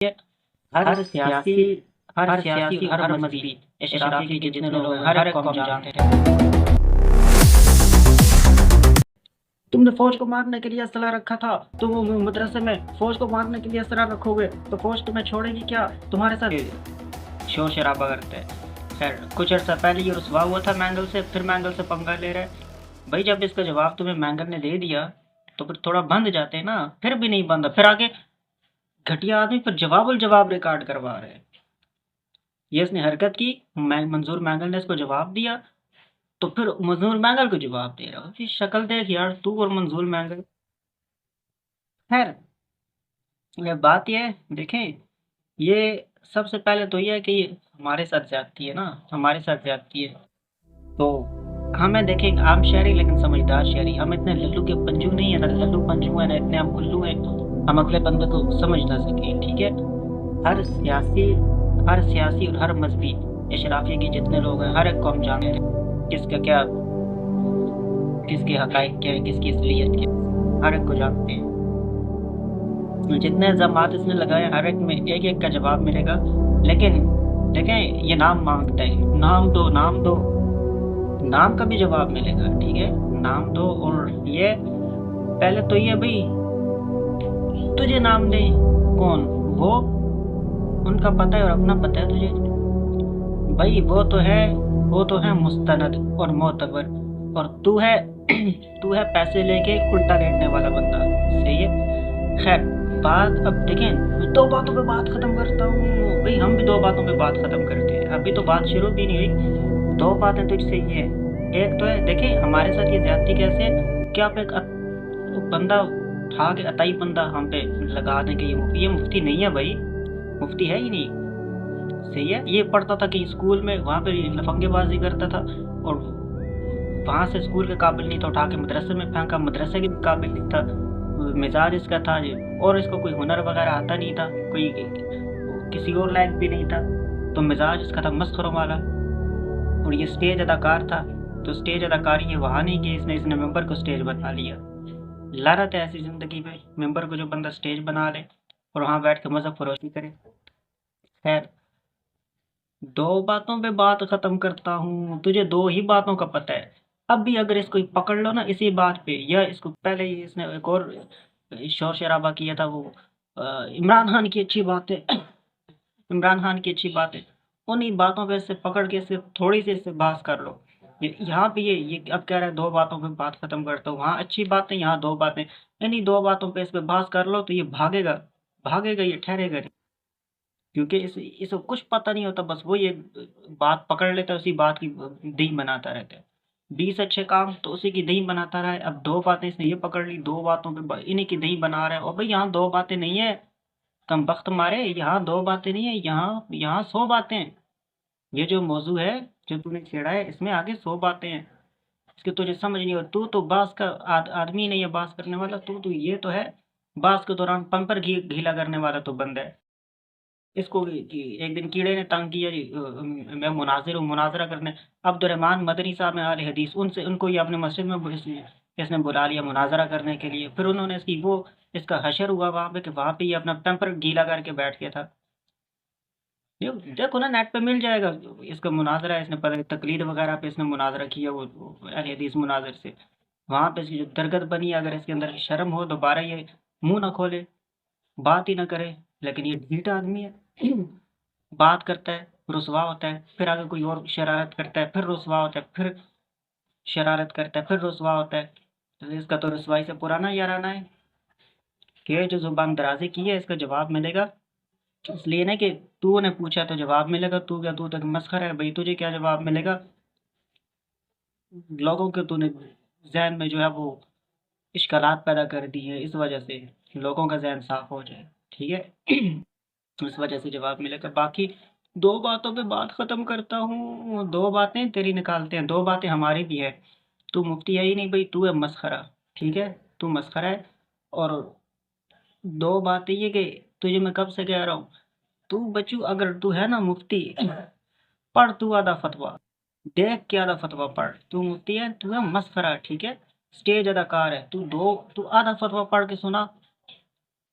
हर सियासी और हर मजहबी अशराफी के जितने लोग हैं, हर एक कौम जानते थे। तुमने फौज को मारने के लिए असला रखा था, तुम मदरसे में फौज को मारने के लिए असला रखोगे तो फौज तुम्हें छोड़ेगी क्या? तुम्हारे साथ शोर शराबा करते हैं। खैर, कुछ अर्सा पहले ये रुसवा हुआ था मैंगल से, फिर मैंगल से पंगा ले रहा है। भाई जब इसका जवाब तुम्हें मैंगल ने दे दिया तो फिर थोड़ा बंद जाते हैं ना, फिर भी नहीं बंदा, फिर आगे घटिया आदमी फिर जवाब रिकॉर्ड करवा रहे हैं। ये इसने हरकत की, मंजूर मैंगल ने इसको जवाब दिया, तो फिर मंजूर मैंगल को जवाब दे रहा हूँ। शक्ल देख यार, तू और मंजूर मैंगल। खैर, ये बात ये है, देखें, ये सबसे पहले तो ये है कि हमारे साथ ज्यादती है ना, हमारे साथ ज्यादती है। तो हमें देखें, आम शहरी लेकिन समझदार शहरी, हम इतने लल्लू के पंजू नहीं है ना, लल्लू पंजू है ना, इतने हम उल्लू हैं, हम अगले बंदे को समझ ना सके। ठीक है, हर सियासी और हर मजहबी अशराफिया के जितने लोग हैं, हर एक कौम जानते हैं किसका क्या, किसके हकाइक क्या है, किसकी असलियत क्या है, हर एक को जानते हैं। जितने इल्जामात इसने लगाए, हर एक में एक एक का जवाब मिलेगा। लेकिन देखें, ये नाम मांगता है, नाम दो, नाम दो, नाम का भी जवाब मिलेगा। ठीक है, नाम दो। और ये पहले तो ये भाई तुझे नाम दे, कौन वो, उनका पता है और अपना पता है तुझे। भाई वो तो है मुस्तनद और मोतबर, और तू है तू है पैसे लेके उल्टा लेटने वाला बंदा। सही है। खैर, बात अब देखें, दो बातों पे बात खत्म करता हूँ भाई, हम भी दो बातों पे बात खत्म करते हैं, अभी तो बात शुरू भी नहीं हुई। दो बातें तुझसे ये है, एक तो है, देखें हमारे साथ ये ज्यादती कैसे है कि आप एक बंदा उठा के अताई बंदा हम पे लगा देंगे, ये मुफ्ती नहीं है भाई, मुफ्ती है ही नहीं। सही है। ये पढ़ता था कि स्कूल में, वहाँ पे लफंगेबाजी करता था, और वहाँ से स्कूल के काबिल नहीं था, उठा के मदरसे में फेंका, मदरसे के काबिल नहीं था, मिजाज इसका था और इसको कोई हुनर वगैरह आता नहीं था, कोई किसी और लायक भी नहीं था, तो मिजाज इसका था मस्खरों वाला। और ये स्टेज अदाकार था, तो स्टेज अदाकारी ये वहाँ नहीं की इसने मेंबर को स्टेज बना लिया। लानत है ऐसी जिंदगी पे, मेंबर को जो बंदा स्टेज बना ले और वहाँ बैठ के मज़हब फरोशी करे। खैर, दो बातों पे बात खत्म करता हूँ, तुझे दो ही बातों का पता है। अब भी अगर इसको पकड़ लो ना इसी बात पे, या इसको पहले ही इसने एक और शोर शराबा किया था, वो इमरान खान की अच्छी बात है, इमरान खान की अच्छी बात है, उन्हीं बातों पे इससे पकड़ के इससे थोड़ी सी इससे बात कर लो। यहाँ पे ये अब कह रहा है दो बातों पे बात खत्म करता हूँ, वहाँ अच्छी बातें, यहाँ दो बातें, इन्हीं दो बातों पे इस पे बात कर लो तो ये भागेगा, भागेगा, ये ठहरेगा नहीं। क्योंकि इसको कुछ पता नहीं होता, बस वो ये बात पकड़ लेता है, उसी बात की दही बनाता रहता है। 20 अच्छे काम तो उसी की दही बनाता रहा है। अब दो बातें इसने ये पकड़ ली, दो बातों पे इन्हीं की दही बना रहा है। और भाई यहाँ दो बातें नहीं है, कम वक्त मारे, यहाँ दो बातें नहीं है, यहाँ यहाँ 100 बातें हैं। ये जो मौजू है जो तूने छेड़ा है, इसमें आगे 100 बातें हैं। इसके तुझे समझ नहीं हो, तू तो बास का आदमी नहीं है, बास करने वाला तू तो ये तो है, बास के दौरान पंपर गीला करने वाला तो बंदा है। इसको एक दिन कीड़े ने तंग किया जी, मैं मुनाजिर हूँ, मुनाजरा करने। अब्दुर्रहमान मदनी साहब हैं आले हदीस, उनसे उनको ये अपने मस्जिद में इसने बुला लिया मुनाजरा करने के लिए। फिर उन्होंने इसका हशर हुआ वहाँ पे, कि वहाँ पे ये अपना टेम्पर गीला करके बैठ गया था। देखो ना, नेट पे मिल जाएगा इसका मुनाजरा, इसने पता तकलीद वगैरह पे इसने मुनाजरा किया, वो अहले हदीस मुनाजिर से। वहाँ पे इसकी जो दरगत बनी, अगर इसके अंदर शर्म हो दोबारा ये मुंह ना खोले, बात ही ना करे। लेकिन ये ढीठ आदमी है, बात करता है, रुसवा होता है, फिर आगे कोई और शरारत करता है, फिर रुसवा होता है, फिर शरारत करता है, फिर रुसवा होता है। तो इसका तो रुसवाई से पुराना याराना है कि ये जो जुबान दराजी की है इसका जवाब मिलेगा। इसलिए ना कि तूने पूछा तो जवाब मिलेगा, तू तक मस्खरा है भाई, तुझे क्या जवाब मिलेगा? लोगों के तूने जहन में जो है वो इश्कालात पैदा कर दी है, इस वजह से लोगों का जहन साफ हो जाए। ठीक है। इस वजह से जवाब मिलेगा। बाकी दो बातों पे बात खत्म करता हूँ, दो बातें तेरी निकालते हैं, दो बातें हमारी भी है। तू मुफ्ती है ही नहीं भाई, तू है मस्खरा। ठीक है, तू मस्खरा है। और दो बातें ये कि तुझे मैं कब से कह रहा हूँ, तू बच्चू अगर तू है ना मुफ्ती, पढ़ तू आधा फतवा, देख के आधा फतवा पढ़। तू मुफ्ती है, तू है मस्खरा। ठीक है, स्टेज अदाकार है, तू आधा फतवा पढ़ के सुना,